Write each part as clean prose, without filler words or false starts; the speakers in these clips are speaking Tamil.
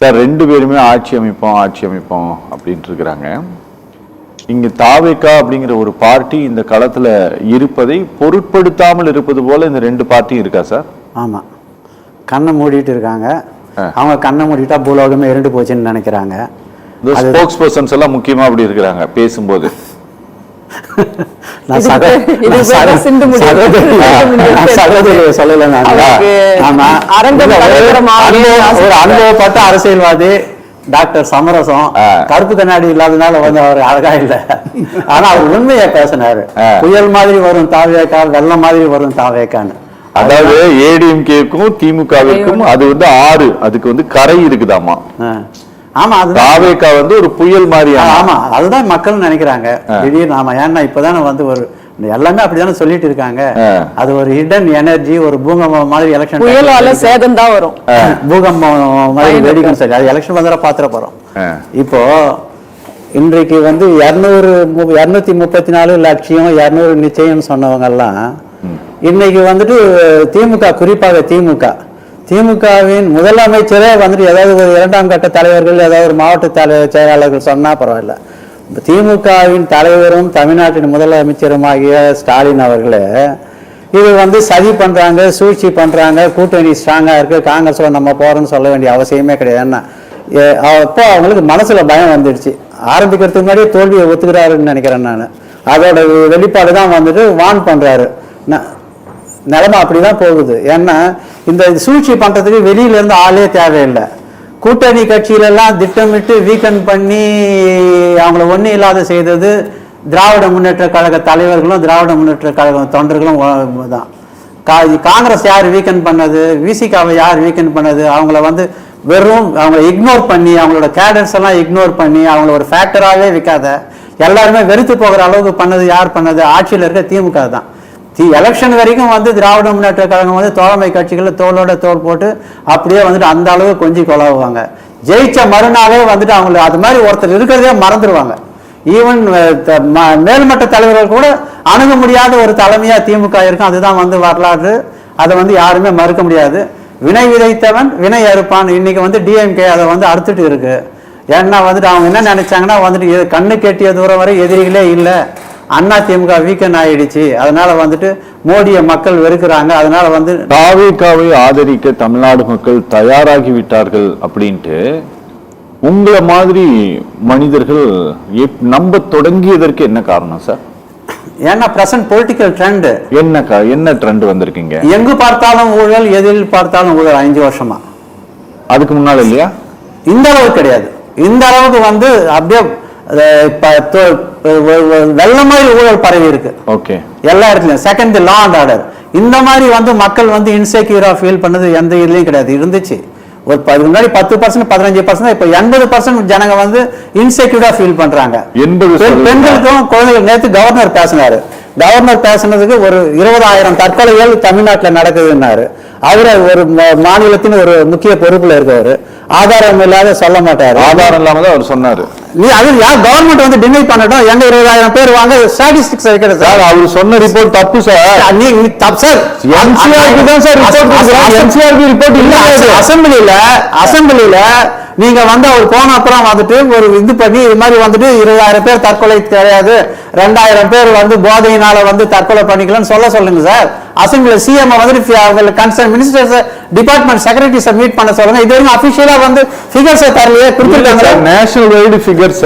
சார் 2 பேருமே ஆட்சி அமைப்போம் அப்படின்ட்டு இருக்கிறாங்க. இங்க தாவேகா அப்படிங்கிற ஒரு பார்ட்டி இந்த களத்துல இருப்பதை பொருட்படுத்தாமல் இருப்பது போல இந்த 2 பார்ட்டியும் இருக்கா சார்? ஆமா, கண்ணை மூடிட்டு இருக்காங்க. அவங்க கண்ணை மூடிட்டா பூலோகமே இருண்டு போச்சுன்னு நினைக்கிறாங்க. ஸ்போக்ஸ் பர்சன்ஸ் எல்லாம் முக்கியமா அப்படி இருக்கிறாங்க பேசும்போது. அனுபவப்பட்ட அரசியல்வாதி டாக்டர் சமரசம் கருப்பு கண்ணாடி இல்லாதனால வந்து அவர் அழகா இல்லை. ஆனா அவர் உண்மையை பேசினாரு. புயல் மாதிரி வரும் தாவேகா, வெள்ளம் மாதிரி வரும் தாவேகான்னு. அதாவது ஏடிஎம்கேக்கும் திமுகவிற்கும் அது வந்து ஆறு, அதுக்கு வந்து கரை இருக்குதாமா. ஆமா, தாவேகா வந்து ஒரு புயல் மாதிரி. ஆமா, அதுதான் மக்கள் நினைக்கிறாங்க. திடீர்னு ஆமா, ஏன்னா இப்பதானே வந்து ஒரு எல்லாமே அப்படிதானே சொல்லிட்டு இருக்காங்க. அது ஒரு ஹிடன் எனர்ஜி, ஒரு பூகம்பம் மாதிரி எலெக்ஷன் புயலால சேதம் தான் வரும். பூகம்பம் மாதிரி வெடிக்கும். சரி, அது எலெக்ஷன் வந்தா பாத்துற போறோம். இப்போ இன்றைக்கு வந்து 234 லட்சியம் 200 நிச்சயம் சொன்னவங்க எல்லாம் இன்னைக்கு வந்துட்டு திமுக, குறிப்பாக திமுகவின் முதலமைச்சரே வந்துட்டு ஏதாவது ஒரு 2ஆம் கட்ட தலைவர்கள், ஏதாவது ஒரு மாவட்ட செயலாளர்கள் சொன்னா பரவாயில்ல. திமுகவின் தலைவரும் தமிழ்நாட்டின் முதலமைச்சருமாகிய ஸ்டாலின் அவர்களே இது வந்து சதி பண்றாங்க, சூழ்ச்சி பண்றாங்க, கூட்டணி ஸ்ட்ராங்கா இருக்கு, காங்கிரஸ்ல நம்ம போறோம்னு சொல்ல வேண்டிய அவசியமே கிடையாது. என்ன அப்போ அவங்களுக்கு மனசுல பயம் வந்துடுச்சு. ஆரம்பிக்கிறதுக்கு முன்னாடியே தோல்வியை ஒத்துக்கிறாருன்னு நினைக்கிறேன் நான். அதோட வெளிப்பாடு தான் வந்துட்டு வான் பண்றாரு. நிலைமை அப்படிதான் போகுது. ஏன்னா இந்த சூழ்ச்சி பண்றதுக்கு வெளியில இருந்து ஆளே தேவையில்லை. கூட்டணி கட்சியிலெல்லாம் திட்டமிட்டு வீக்கெண்ட் பண்ணி அவங்கள ஒன்றும் இல்லாத செய்தது திராவிட முன்னேற்ற கழக தலைவர்களும் திராவிட முன்னேற்ற கழக தொண்டர்களும் தான். காங்கிரஸ் யார் வீக்கெண்ட் பண்ணது? விசிகாவை யார் வீக்கெண்ட் பண்ணது? அவங்கள வந்து வெறும் அவங்கள இக்னோர் பண்ணி, அவங்களோட கேடர்ஸ் எல்லாம் இக்னோர் பண்ணி, அவங்கள ஒரு ஃபேக்டராகவே வைக்காத எல்லாருமே வெறுத்து போகிற அளவுக்கு பண்ணது யார் பண்ணது? ஆட்சியில் இருக்க திமுக தான். எலெக்ஷன் வரைக்கும் வந்து திராவிட முன்னேற்ற கழகம் வந்து தோழமை கட்சிகளை தோளோட தோல் போட்டு அப்படியே வந்துட்டு அந்த அளவு கொஞ்சம் கொலாவுவாங்க. ஜெயிச்ச மறுநாளே வந்துட்டு அவங்களை அது மாதிரி ஒருத்தர் இருக்கிறதே மறந்துடுவாங்க. ஈவன் மேல்மட்ட தலைவர்கள் கூட அணுக முடியாத ஒரு தலைமையா திமுக இருக்கும். அதுதான் வந்து வரலாறு. அதை வந்து யாருமே மறுக்க முடியாது. வினை விதைத்தவன் வினை அறுப்பான். இன்னைக்கு வந்து டிஎம்கே அதை வந்து அறுத்துட்டு இருக்கு. ஏன்னா வந்துட்டு அவங்க என்ன நினைச்சாங்கன்னா வந்துட்டு கண்ணு கெட்டிய தூரம் வரை எதிரிகளே இல்லை, அண்ணா திமுக வீக்கெண்ட் ஆயிடுச்சு, அதனால வந்துட்டு மோடியை மக்கள் வெறுக்கிறாங்க, அதனால வந்து தாவேகாவை ஆதரிக்க தமிழ்நாடு மக்கள் தயாராகி விட்டார்கள் அப்படின்ட்டு உங்களை மாதிரி மனிதர்கள் நம்ப தொடங்கியதற்கு என்ன காரணம் சார்? ஏன்னா பிரசன்ட் பொலிட்டிக்கல் ட்ரெண்ட் என்ன ட்ரெண்ட் வந்திருக்கீங்க? எங்கு பார்த்தாலும் ஊழல், எதில் பார்த்தாலும் ஊழல். 5 வருஷமா. அதுக்கு முன்னால இல்லையா? இந்த அளவுக்கு கிடையாது. இந்த அளவுக்கு வந்து அப்படியே வெள்ள மாதிரி ஊழல் பரவி இருக்கு. ஓகே, எல்லா இடத்துலயும். Second, law and order. இந்த மாதிரி வந்து மக்கள் வந்து இன்செக்யூரா ஃபீல் பண்ணது எந்த இதுலயும் கிடையாது. இருந்துச்சு ஒரு முன்னாடி 10%, 15%, இப்ப 80% ஜனங்க வந்து இன்செக்யூரா ஃபீல் பண்றாங்க. பெண்களுக்கும் குழந்தைகள். நேற்று கவர்னர் பேசினாரு. கவர்னர் பேசினதுக்கு ஒரு 20,000 தற்கொலைகள் தமிழ்நாட்டில் நடக்குதுன்னாரு. அவரு ஒரு மாநிலத்தின் ஒரு முக்கிய பொறுப்புல இருக்கவர். ஆதாரம் இல்லாத சொல்ல மாட்டாரு. ஆதாரம் இல்லாம தான் அவர் சொன்னாரு. அது யார் கவர்மெண்ட் வந்து டினை பண்ணட்டும். எங்க 20,000 பேர் வாங்க ஸ்டாட்டிஸ்டிக்ஸ் வைக்கிறது சார். அவர் சொன்ன ரிப்போர்ட் தப்பு சார். நீ தப்பு சார். என்சிஆர்பி தான் சார் ரிப்போர்ட். என்சிஆர்பி ரிப்போர்ட் இல்ல. அசெம்பிளில நீங்க வந்து அவர் போன அப்புறம் வந்துட்டு ஒரு இது பண்ணி இது மாதிரி வந்துட்டு 20,000 பேர் தற்கொலை கிடையாது, 2,000 பேர் வந்து போதையினால வந்து தற்கொலை பண்ணிக்கலாம்னு சொல்லுங்க சார். அசெம்பிளி சிஎம் வந்துட்டு concern ministers department secretaries meet பண்ண சொல்லுங்க. இது வரைக்கும் அபிஷியலா வந்து ஃபிகர்ஸ் தரலையே, கொடுத்துருக்காங்க. நேஷனல் வைடு ஃபிகர்ஸ்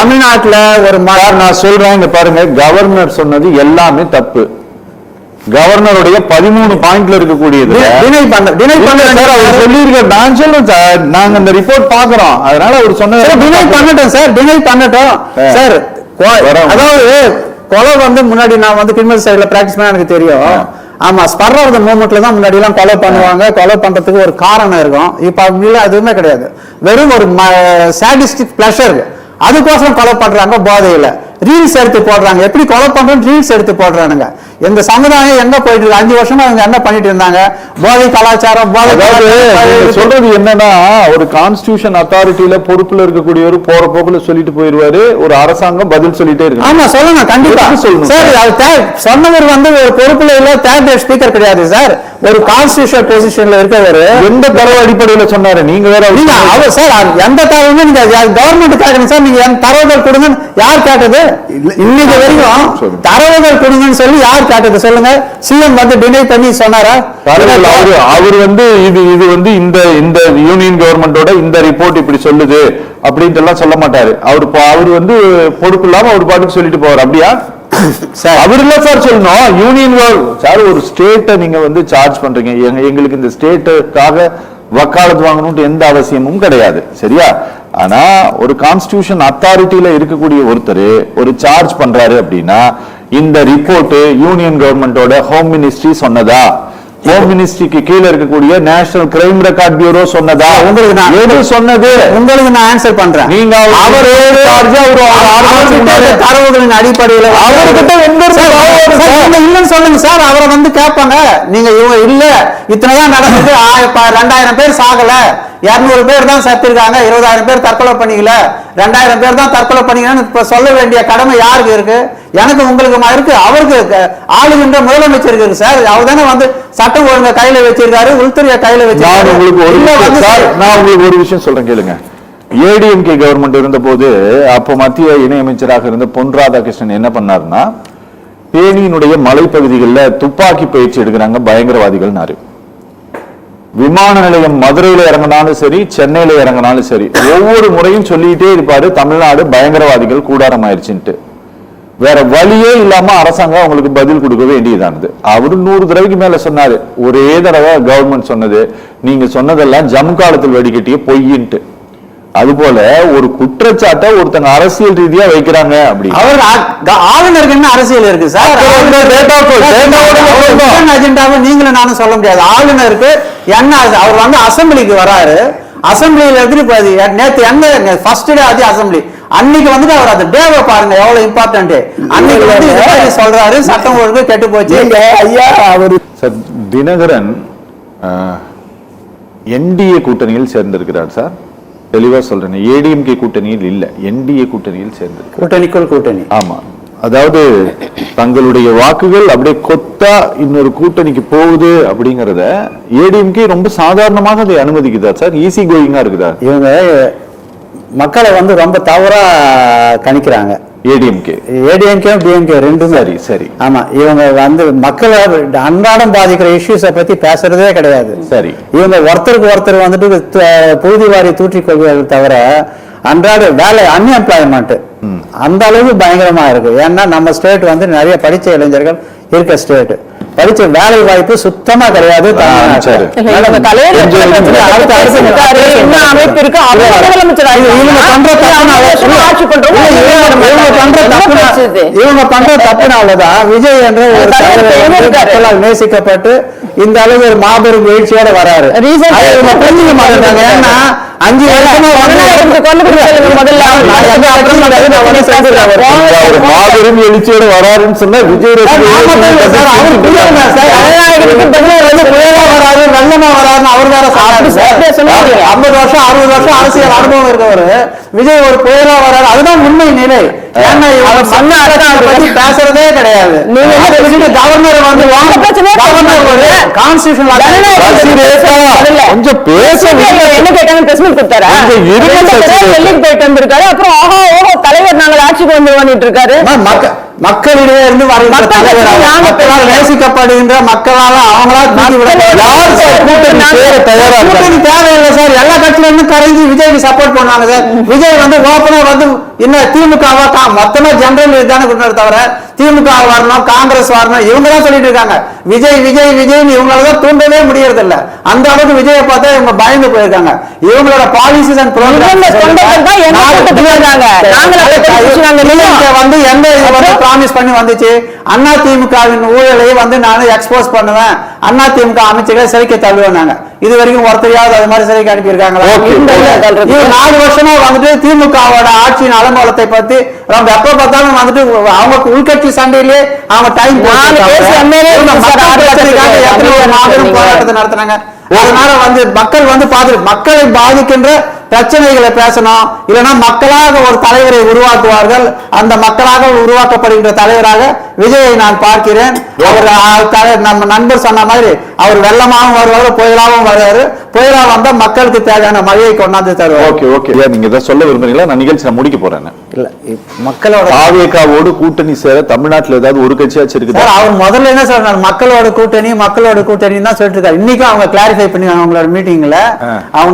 தமிழ்நாட்டுல ஒரு நான் சொல்றேன் பாருங்க. கவர்னர் சொன்னது எல்லாமே தப்பு. கவர்னருடைய 13 பாயிண்ட்ல இருக்கக்கூடியது நான் சொல்றேன் சார். நாங்க அந்த ரிப்போர்ட் பாக்குறோம். அதனால அவர் சொன்னது டினை பண்ணட்டும் சார். டினை பண்ணட்டும் சார். அதாவது கொலை வந்து முன்னாடி நான் வந்து கிரிமினல் சைட்ல பிராக்டிஸ் பண்ண எனக்கு தெரியும். ஆமா, ஸ்பர் ஆஃப் த மூமெண்ட்ல தான் முன்னாடி எல்லாம் கொலை பண்ணுவாங்க. கொலை பண்றதுக்கு ஒரு காரணம் இருக்கும். இப்ப அப்படிலாம் எதுவுமே கிடையாது. வெறும் ஒரு சாடிஸ்டிக் பிளஷர். அதுக்கோசரம் கொலை பண்றாங்க. போதையில ரீல்ஸ் எடுத்து போடுறாங்க. எப்படி கொலை பண்றோம் ரீல்ஸ் எடுத்து போடுறானுங்க. இந்த சமுதாயம் எங்க போயிட்டு இருக்கு? 5 வருஷமா அவங்க என்ன பண்ணிட்டு இருந்தாங்க? போதை கலாச்சாரம், சொல்றது என்னன்னா, ஒரு கான்ஸ்டிடியூஷன் அத்தாரிட்டியில பொறுப்புல இருக்கக்கூடியவர் போற போக்குல சொல்லிட்டு போயிருவாரு, ஒரு அரசாங்கம் பதில் சொல்லிட்டே இருக்கு. ஆமா சொல்லுங்க, கண்டிப்பா சொல்லணும் சார். சொன்னவர் வந்து ஒரு பொறுப்புல இல்ல, தேர்ட் ஸ்பீக்கர் கிடையாது சார், ஒரு கான்ஸ்டிடியூஷன் பொசிஷன்ல இருக்கவர். எந்த தரவு அடிப்படையில சொன்னாரு? நீங்க வேற அவர் சார், எந்த தரவுமே நீங்க கவர்மெண்ட் கேட்கணும் சார். நீங்க தரவுகள் கொடுங்க, யார் கேட்டது? இன்னைக்கு வரைக்கும் தரவுகள் கொடுங்கன்னு சொல்லி யார் கேட்டது சொல்லுங்க? சிஎம் வந்து டினை பண்ணி சொன்னாரா? அவர் வந்து இது வந்து இந்த யூனியன் கவர்மெண்டோட இந்த ரிப்போர்ட் இப்படி சொல்லுது அப்படின்ட்டு எல்லாம் சொல்ல மாட்டாரு. அவர் வந்து பொறுப்பு இல்லாம ஒரு பாட்டுக்கு சொல்லிட்டு போவார். அப்படியா சார்? அவர் இல்ல சார் சொல்லணும். யூனியன் சார், ஒரு ஸ்டேட்டை நீங்க வந்து சார்ஜ் பண்றீங்க. எங்களுக்கு இந்த ஸ்டேட்டுக்காக வக்காலத்து வாங்கணும்னு எந்த அவசியமும் கிடையாது, சரியா? ஆனா ஒரு கான்ஸ்டிடியூஷன் அத்தாரிட்டியில இருக்கக்கூடிய ஒருத்தர் ஒரு சார்ஜ் பண்றாரு அப்படின்னா, இந்த ரிப்போர்ட் யூனியன் கவர்மெண்டோட ஹோம் மினிஸ்ட்ரி சொன்னதா, ஹோம் மினிஸ்ட்ரிக்கு கீழே இருக்கக்கூடிய நேஷனல் கிரைம் ரெக்கார்ட் பியூரோ சொன்னதா? உங்களுக்கு நான் சொன்னது, உங்களுக்கு நான் ஆன்சர் பண்றேன். நீங்க தரவுகளின் அடிப்படையில் அவர்கிட்ட இல்லன்னு சொல்லுங்க சார். அவரை வந்து கேட்பாங்க, நீங்க இல்ல இத்தனைதான் நடந்தது, 2000 பேர் சாகல, 200 பேர் தான் செத்துருக்காங்க, 20,000 பேர் தற்கொலை பண்ணிக்கல, 2000 பேர் தான் தற்கொலை பண்ணிக்கலன்னு இப்ப சொல்ல வேண்டிய கடமை யாருக்கு இருக்கு? எனக்கு உங்களுக்கு இருக்கு. அவருக்கு ஆளுகின்ற முதலமைச்சருக்கு இருக்கு சார். அவர் தானே வந்து சட்டம் ஒழுங்கை கையில வச்சிருக்காரு, உள்துறையை கையில வச்சிருக்காரு. நான் உங்களுக்கு ஒரு விஷயம் சொல்றேன் கேளுங்க. ஏடிஎம்கே கவர்மெண்ட் இருந்த போது அப்போ மத்திய இணையமைச்சராக இருந்த பொன் ராதாகிருஷ்ணன் என்ன பண்ணாருன்னா, தேனியினுடைய மலைப்பகுதிகளில் துப்பாக்கி பயிற்சி எடுக்கிறாங்க பயங்கரவாதிகள். விமான நிலையம் மதுரையில இறங்கினாலும் சரி, சென்னையில இறங்கினாலும் சரி, ஒவ்வொரு முறையும் சொல்லிட்டே இருப்பாரு, தமிழ்நாடு பயங்கரவாதிகள் கூடாரம் ஆயிடுச்சுட்டு. வேற வழியே இல்லாம அரசாங்கம் அவங்களுக்கு பதில் கொடுக்க வேண்டியதானது. அவரு 100 தடவைக்கு மேல சொன்னாரு. ஒரே தடவை கவர்மெண்ட் சொன்னது, நீங்க சொன்னதெல்லாம் ஜம்காலத்தில் வெடிக்கட்டிய பொய்யின்ட்டு. அதுபோல ஒரு குற்றச்சாட்டை ஒருத்தங்க அரசியல் ரீதியா வைக்கிறாங்க. அப்படி அவர் ஆளுநருக்கு என்ன அரசியல் இருக்கு சார்? அஜெண்டாவை நீங்களும் நானும் சொல்ல முடியாது. ஆளுநருக்கு என்ன, அவர் வந்து அசம்பிளிக்கு வராரு, அசம்பிளியில இருந்து நேற்று என்ன ஃபர்ஸ்ட் டே அது அசம்பிளி, அன்னைக்கு வந்துட்டு அவர் அந்த டேவை பாருங்க எவ்வளவு இம்பார்ட்டன்ட். அன்னைக்கு வந்து சொல்றாரு சட்டம் ஒழுங்கு கெட்டு போச்சு. ஐயா அவரு தினகரன் என்டிஏ கூட்டணியில் சேர்ந்திருக்கிறார் சார். தெளிவா சொல்றேன், ஏடிஎம்கே கூட்டணியில் இல்ல, என்டிஏ கூட்டணியில் சேர்ந்திருக்கு. கூட்டணிக்குள் கூட்டணி. ஆமா, அதாவது தங்களுடைய வாக்குகள் அப்படியே கொத்தா இன்னொரு கூட்டணிக்கு போகுது அப்படிங்கறத ஏடிஎம்கே ரொம்ப சாதாரணமாக அதை அனுமதிக்குதா சார்? ஈஸி கோயிங்கா இருக்குதா? இவங்க மக்களை வந்து ரொம்ப தவறா கணிக்கிறாங்க. ஏடிஎம்கே டிஎம்கே ரெண்டும் சரி சரி. ஆமா, இவங்க வந்து மக்களை அன்றாடம் பாதிக்கிற இஷ்யூஸை பத்தி பேசுறதே கிடையாது. சரி, இவங்க ஒருத்தருக்கு ஒருத்தர் வந்துட்டு புழுதி வாரி தூற்றிக் கொள்வதை தவிர அன்றாட வேலை அன்எம்ப்ளாய்மெண்ட் அந்த அளவுக்கு பயங்கரமா இருக்கு. ஏன்னா நம்ம ஸ்டேட் வந்து நிறைய படிச்ச இளைஞர்கள் இருக்க ஸ்டேட், படிச்ச வேலை வாய்ப்பு சுத்தமா கிடையாது. இவங்க பண்ற தப்புனாலதான் விஜய் என்ற ஒரு நேசிக்கப்பட்டு இந்த அளவு ஒரு மாபெரும் எழுச்சியோட வராரு. புரிஞ்சுக்க மாட்டாங்க. ஏன்னா 5 வருஷமா மாபெரும் எழுச்சியோட வராருன்னு சொன்னா விஜய் வெள்ளமா வராருன்னு அவர் வேற 50 வருஷம் 60 வருஷம் அரசியல் அனுபவம் இருக்கவரு விஜய் ஒரு புயலா வராரு. அதுதான் உண்மை நிலை. ஏன்னா பத்தி பேசுறதே கிடையாது. கவர்னர் வந்து கொஞ்சம் பேச என்ன கேட்டாங்க போயிட்டு வந்திருக்காரு. அப்புறம் ஆஹா ஓஹோ தலைவர் நாங்கள் ஆட்சிக்கு வந்து பண்ணிட்டு இருக்காரு. மக்களிடையே இருந்து நேசிக்கப்படுகின்ற மக்களால அவங்களா தேவையில்லை சார். எல்லா கட்சியில இருந்து கரைஞ்சி விஜய்க்கு சப்போர்ட் பண்ணுவாங்க சார். விஜய் வந்து ஓப்பனா வந்து இன்னும் திமுகவா மொத்தமா ஜெனரல் தானே கொண்டு தவிர திமுக வரணும் காங்கிரஸ் வரணும் இவங்க தான் சொல்லிட்டு இருக்காங்க. விஜய் விஜய் விஜய்னு இவங்களால தூண்டவே முடியறது இல்ல. அந்த அளவுக்கு விஜயை பார்த்தா இவங்க பயந்து போயிருக்காங்க. இவங்களோட பாலிசிஸ் அண்ட் ப்ரோக்ராம் வந்து எந்த ப்ராமிஸ் பண்ணி வந்துச்சு, அண்ணா திமுகவின் ஊழலை வந்து நான் எக்ஸ்போஸ் பண்ணுவேன், அண்ணா திமுக அமைச்சர்களை சிறைக்கு தள்ளுவேன்னாங்க. இது வரைக்கும் ஒருத்தரையாவது அது மாதிரி சிறைக்கு அனுப்பியிருக்காங்களா? 4 வருஷமா வந்துட்டு திமுகவோட ஆட்சியின் அலங்கோலத்தை பத்தி நம்ம எப்ப பார்த்தாலும் வந்துட்டு அவங்க உள்கட்சி சண்டையிலேயே அவங்க டைம் மாபெரும் போராட்டத்தை நடத்துறாங்க. அதனால வந்து மக்கள் வந்து மக்களை பாதிக்கின்ற பிரச்சனைகளை பேசணும். இல்லைன்னா மக்களாக ஒரு தலைவரை உருவாக்குவார்கள். அந்த மக்களாக உருவாக்கப்படுகின்ற தலைவராக விஜயை நான் பார்க்கிறேன். அவர் நம்ம நண்பர் சொன்ன மாதிரி அவர் வெள்ளமாகவும் வருவாரு, புயலாகவும் வருவாரு. புயலா வந்தா மக்களுக்கு தேவையான மழையை கொண்டாந்து தருவார். ஓகே ஓகே, நீங்க இதை சொல்ல விரும்புறீங்களா? நான் நிகழ்ச்சி நான் முடிக்க போறேன். இல்ல, மக்களோட தாவேகாவோடு கூட்டணி சேர தமிழ்நாட்டுல ஏதாவது ஒரு கட்சியாச்சும் இருக்குது? அவர் முதல்ல என்ன சொல்றாரு, மக்களோட கூட்டணி தான் சொல்லிட்டு இருக்காரு. இன்னைக்கும் அவங்க கிளாரிஃபை பண்ணி அவங்களோட மீட்டிங்ல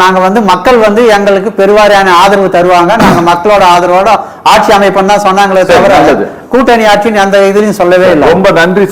நாங்க வந்து மக்கள் வந்து எங்களுக்கு பெருவாரியான ஆதரவு தருவாங்க, நாங்க மக்களோட ஆதரவோட ஆட்சி அமைப்புன்னு தான் சொன்னாங்களே தவிர கூட்டணி ஆட்சின்னு அந்த இதுலயும் சொல்லவே இல்லை. ரொம்ப நன்றி சார்.